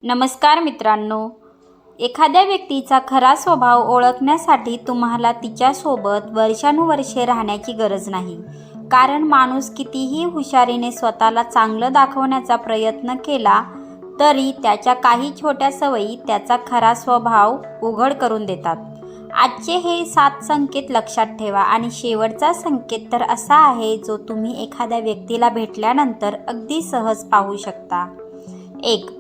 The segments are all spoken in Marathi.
नमस्कार मित्रांनो, एखाद्या व्यक्तीचा खरा स्वभाव ओळखण्यासाठी तुम्हाला तिच्यासोबत वर्षानुवर्षे राहण्याची गरज नाही. कारण माणूस कितीही हुशारीने स्वतःला चांगलं दाखवण्याचा प्रयत्न केला तरी त्याच्या काही छोट्या सवयी त्याचा खरा स्वभाव उघड करून देतात. आजचे हे 7 संकेत लक्षात ठेवा आणि शेवटचा संकेत तर असा आहे जो तुम्ही एखाद्या व्यक्तीला भेटल्यानंतर अगदी सहज पाहू शकता. 1.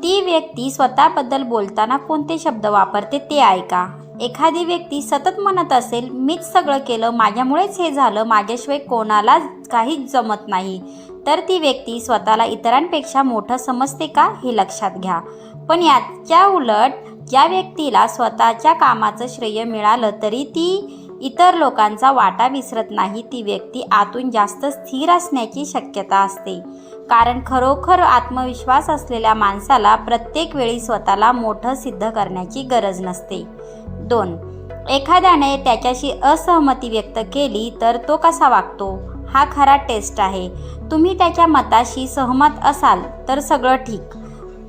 ती व्यक्ती स्वतःबद्दल बोलताना कोणते शब्द वापरते ते ऐका. एखादी व्यक्ती सतत म्हणत असेल, मीच सगळं केलं, माझ्यामुळेच हे झालं, माझ्याशिवाय कोणालाच काहीच जमत नाही, तर ती व्यक्ती स्वतःला इतरांपेक्षा मोठं समजते का हे लक्षात घ्या. पण याच्या उलट ज्या व्यक्तीला स्वतःच्या कामाचं श्रेय मिळालं तरी ती इतर लोकांचा वाटा विसरत नाही, ती व्यक्ती आतून जास्त स्थिर असण्याची शक्यता असते. कारण खरोखर आत्मविश्वास असलेल्या माणसाला प्रत्येक वेळी स्वतःला मोठं सिद्ध करण्याची गरज नसते. 2. एखाद्याने त्याच्याशी असहमती व्यक्त केली तर तो कसा वागतो हा खरा टेस्ट आहे. तुम्ही त्याच्या मताशी सहमत असाल तर सगळं ठीक,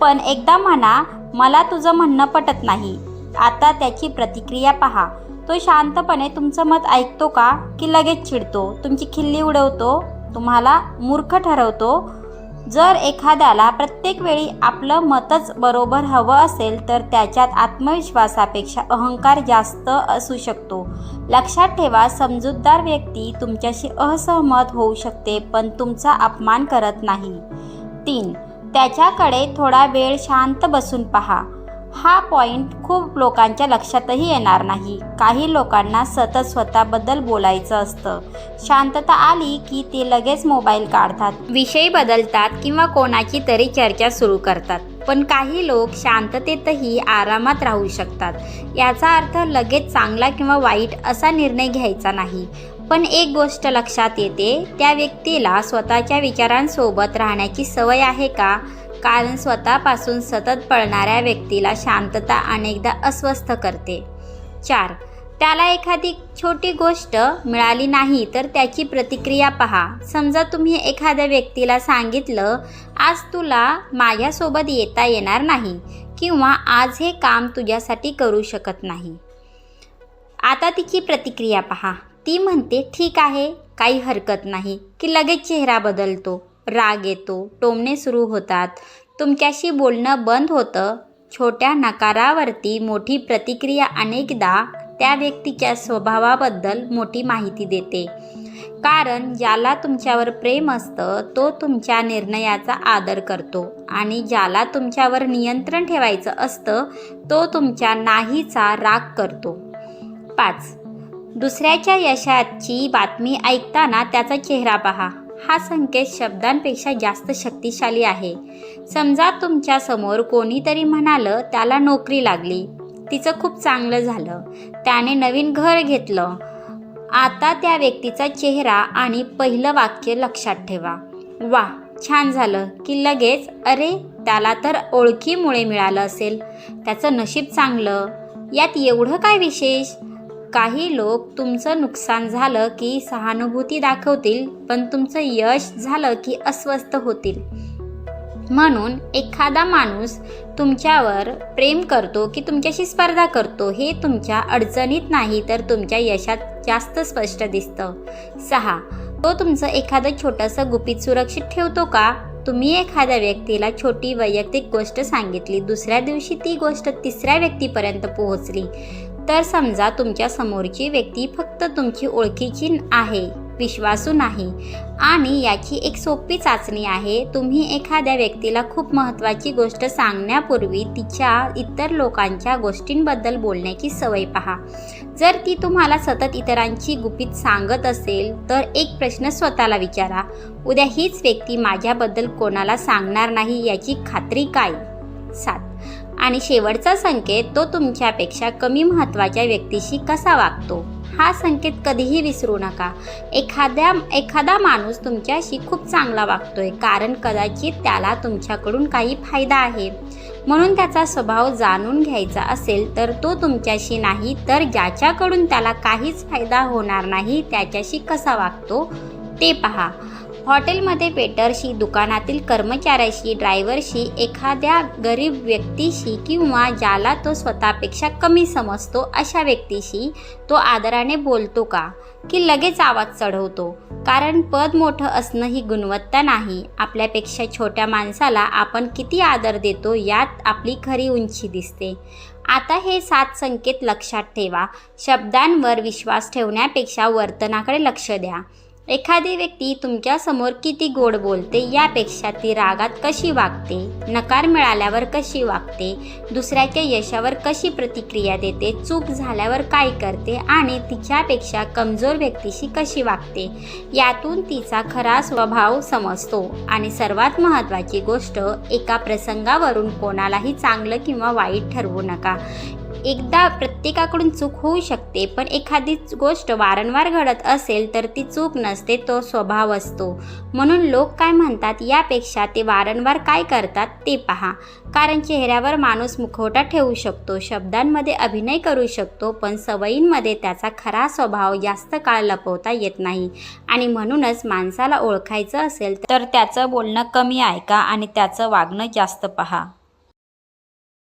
पण एकदा म्हणा, मला तुझं म्हणणं पटत नाही. आता त्याची प्रतिक्रिया पहा. तो शांतपणे तुमचं मत ऐकतो का, की लगेच चिडतो, तुमची खिल्ली उडवतो, तुम्हाला मूर्ख ठरवतो? जर एखाद्याला प्रत्येक वेळी आपलं मतच बरोबर हवं असेल तर त्याच्यात आत्मविश्वासापेक्षा अहंकार जास्त असू शकतो. लक्षात ठेवा, समजूतदार व्यक्ती तुमच्याशी असहमत होऊ शकते पण तुमचा अपमान करत नाही. 3. त्याच्याकडे थोडा वेळ शांत बसून पहा. हा पॉइंट खूप लोकांच्या लक्षातही येणार नाही. काही लोकांना सतत स्वतःबद्दल बोलायचं असतं. शांतता आली की ते लगेच मोबाईल काढतात, विषय बदलतात किंवा कोणाची तरी चर्चा सुरू करतात. पण काही लोक शांततेतही आरामात राहू शकतात. याचा अर्थ लगेच चांगला किंवा वाईट असा निर्णय घ्यायचा नाही. पण एक गोष्ट लक्षात येते, त्या व्यक्तीला स्वतःच्या विचारांसोबत राहण्याची सवय आहे का? कारण स्वतःपासून सतत पळणाऱ्या व्यक्तीला शांतता अनेकदा अस्वस्थ करते. 4. त्याला एखादी छोटी गोष्ट मिळाली नाही तर त्याची प्रतिक्रिया पहा. समजा तुम्ही एखाद्या व्यक्तीला सांगितलं, आज तुला माझ्यासोबत येता येणार नाही किंवा आज हे काम तुझ्यासाठी करू शकत नाही. आता तिची प्रतिक्रिया पहा. ती म्हणते, ठीक आहे, काही हरकत नाही, की लगेच चेहरा बदलतो, राग येतो, टोमणे सुरू होतात, तुमच्याशी बोलणं बंद होतं. छोट्या नकारावरती मोठी प्रतिक्रिया अनेकदा त्या व्यक्तीच्या स्वभावाबद्दल मोठी माहिती देते. कारण ज्याला तुमच्यावर प्रेम असतं तो तुमच्या निर्णयाचा आदर करतो आणि ज्याला तुमच्यावर नियंत्रण ठेवायचं असतं तो तुमच्या नाहीचा राग करतो. 5. दुसऱ्याच्या यशाची बातमी ऐकताना त्याचा चेहरा पहा. हा संकेत शब्दांपेक्षा जास्त शक्तिशाली आहे. समजा तुमच्या समोर कोणीतरी म्हणालं, त्याला नोकरी लागली, तिचं खूप चांगलं झालं, त्याने नवीन घर घेतलं. आता त्या व्यक्तीचा चेहरा आणि पहिलं वाक्य लक्षात ठेवा. वा, छान झालं, की लगेच, अरे त्याला तर ओळखीमुळे मिळालं असेल, त्याचं नशीब चांगलं, यात एवढं काय विशेष? काही लोक तुमचं नुकसान झालं की सहानुभूती दाखवतील, पण तुमचं यश झालं की अस्वस्थ होतील. म्हणून एखादा माणूस तुमच्यावर प्रेम करतो की तुमच्याशी स्पर्धा करतो हे तुमच्या अडचणीत नाही तर तुमच्या यशात जास्त स्पष्ट दिसतं. 6. तो तुमचं एखादं छोटंसं गुपित सुरक्षित ठेवतो का? तुम्ही एखाद्या व्यक्तीला छोटी वैयक्तिक गोष्ट सांगितली, दुसऱ्या दिवशी ती गोष्ट तिसऱ्या व्यक्तीपर्यंत पोहोचली, तर समजा तुमच्या समोरची व्यक्ती फक्त तुमची ओळखीची आहे, विश्वासू नाही. आणि याची एक सोपी चाचणी आहे, तुम्ही एखाद्या व्यक्तीला खूप महत्त्वाची गोष्ट सांगण्यापूर्वी तिच्या इतर लोकांच्या गोष्टींबद्दल बोलण्याची सवय पहा. जर ती तुम्हाला सतत इतरांची गुपित सांगत असेल तर एक प्रश्न स्वतःला विचारा, उद्या हीच व्यक्ती माझ्याबद्दल कोणाला सांगणार नाही याची खात्री काय? 7. आणि शेवटचा संकेत, तो तुमच्यापेक्षा कमी महत्त्वाच्या व्यक्तीशी कसा वागतो. हा संकेत कधीही विसरू नका. एखादा माणूस तुमच्याशी खूप चांगला वागतोय कारण कदाचित त्याला तुमच्याकडून काही फायदा आहे, म्हणून त्याचा स्वभाव जाणून घ्यायचा असेल तर तो तुमच्याशी नाही तर ज्याच्याकडून त्याला काहीच फायदा होणार नाही त्याच्याशी कसा वागतो ते पहा. हॉटेलमध्ये वेटरशी, दुकानातील कर्मचाऱ्याशी, ड्रायव्हरशी, एखाद्या गरीब व्यक्तीशी किंवा ज्याला तो स्वतःपेक्षा कमी समजतो अशा व्यक्तीशी तो आदराने बोलतो का, की लगेच आवाज चढवतो? कारण पद मोठं असणं ही गुणवत्ता नाही. आपल्यापेक्षा छोट्या माणसाला आपण किती आदर देतो यात आपली खरी उंची दिसते. आता हे 7 संकेत लक्षात ठेवा. शब्दांवर विश्वास ठेवण्यापेक्षा वर्तनाकडे लक्ष द्या. एखादी व्यक्ती तुमच्यासमोर किती गोड बोलते यापेक्षा ती रागात कशी वागते, नकार मिळाल्यावर कशी वागते, दुसऱ्याच्या यशावर कशी प्रतिक्रिया देते, चूक झाल्यावर काय करते आणि तिच्यापेक्षा कमजोर व्यक्तीशी कशी वागते, यातून तिचा खरा स्वभाव समजतो. आणि सर्वात महत्त्वाची गोष्ट, एका प्रसंगावरून कोणालाही चांगलं किंवा वाईट ठरवू नका. एकदा प्रत्येकाकडून चूक होऊ शकते, पण एखादी गोष्ट वारंवार घडत असेल तर ती चूक नसते, तो स्वभाव असतो. म्हणून लोक काय म्हणतात यापेक्षा ते वारंवार काय करतात ते पहा. कारण चेहऱ्यावर माणूस मुखवटा ठेवू शकतो, शब्दांमध्ये अभिनय करू शकतो, पण सवयींमध्ये त्याचा खरा स्वभाव जास्त काळ लपवता येत नाही. आणि म्हणूनच माणसाला ओळखायचं असेल तर त्याचं बोलणं कमी ऐका आणि त्याचं वागणं जास्त पहा.